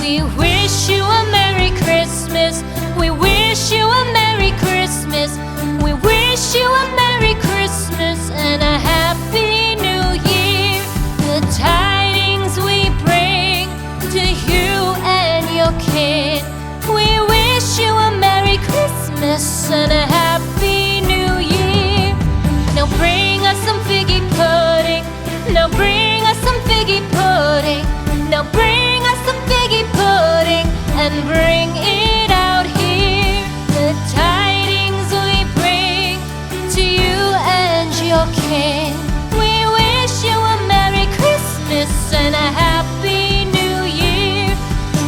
We wish you a Merry Christmas. We wish you a Merry Christmas. We wish you a Merry Christmas and a Happy New Year. The tidings we bring to you and your kid. We wish you a Merry Christmas and a Happy New Year. Now bring us some figgy pudding. Now bring us some figgy pudding. Now bring us some figgy pudding and bring it out here. The tidings we bring to you and your kin. We wish you a Merry Christmas and a Happy New Year.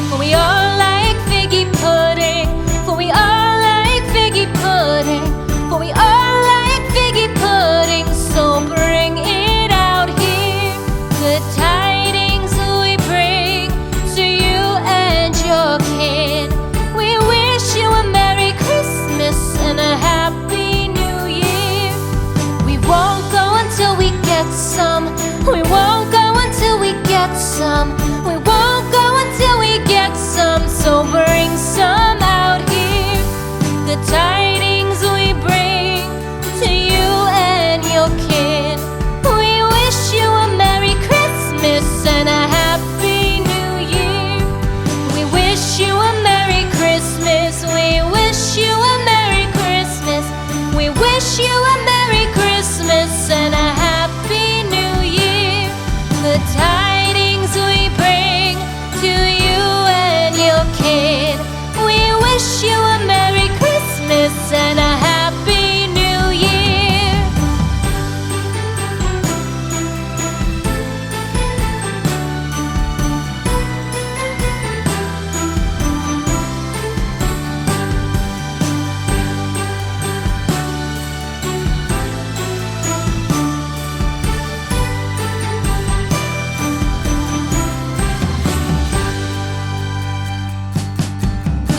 For we all like figgy pudding. For we all like figgy pudding. For we all like figgy pudding. So bring it out here. The tidings we bring to you and your kin. We wish you a Merry Christmas and a Happy New Year. We won't go until we get some. We won't go until we get some. We won't go until we get some. So bring some out here. The tidings we bring to you and your kin. We wish you a Merry Christmas and a Happy New Year. We wish you a Merry Christmas. We wish you a Merry Christmas. We wish you a Merry Christmas and a Happy New Year. The tidings we bring to you and your kid. We wish you a Merry Christmas and a Happy New Year.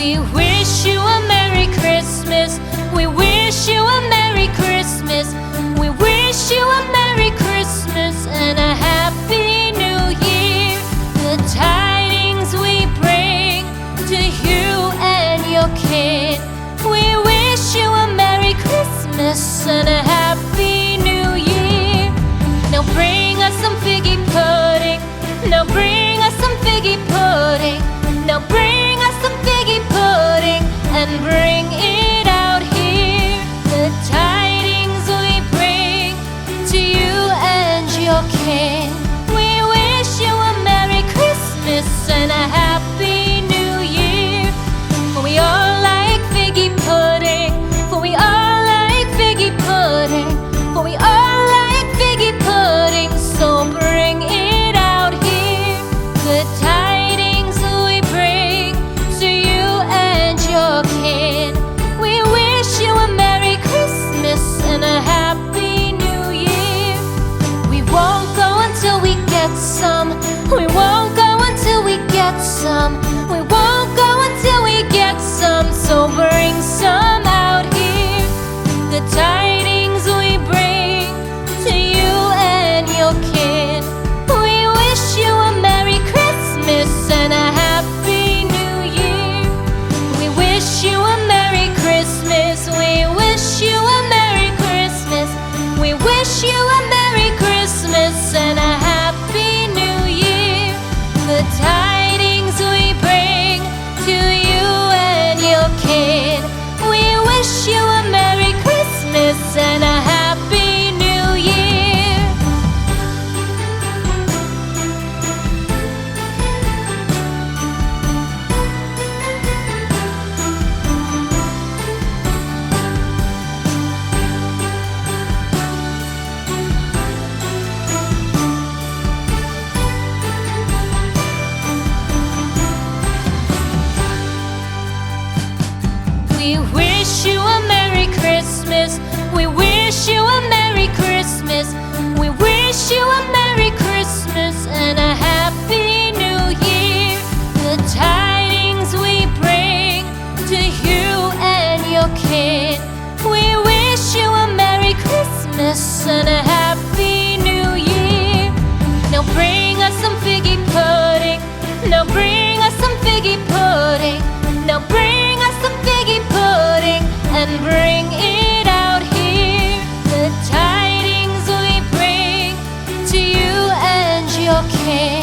We wish you a Merry Christmas. We wish you a Merry Christmas. We wish you a Merry Christmas and a Happy New Year. The tidings we bring to you and your kid. We wish you a Merry Christmas and a Happy New Year. Now bring us some figgy pudding. Now bring us some figgy pudding. Now bring us some figgy pudding and bring it out here. The tidings we bring to you and your kin. We wish you a Merry Christmas and a Happy New Year. For we all like figgy pudding. For we all like figgy pudding. For we all like figgy pudding. So bring it out here. The tidings we bring to you and your kin. We wish you a Merry Christmas and a Happy New Year. We won't go until we get some. We won't go until we get some. We won't go until we get some. So bring some out here. The tidings we bring to you and your kin. We wish you a Merry Christmas and a Happy New Year. We wish you a Merry Christmas. We wish you a Merry Christmas. We wish you a Merry Christmas and a Happy New Year. The tidings we bring to you and your kid. We wish you a Merry Christmas and a Happy New Year. We wish you a Merry Christmas. We wish you a Merry Christmas. We wish you a Merry Christmas and a Happy New Year. The tidings we bring to you and your kid. We wish you a Merry Christmas and a Happy New Year. Now bring us some figgy pudding. Now bring us some figgy hair.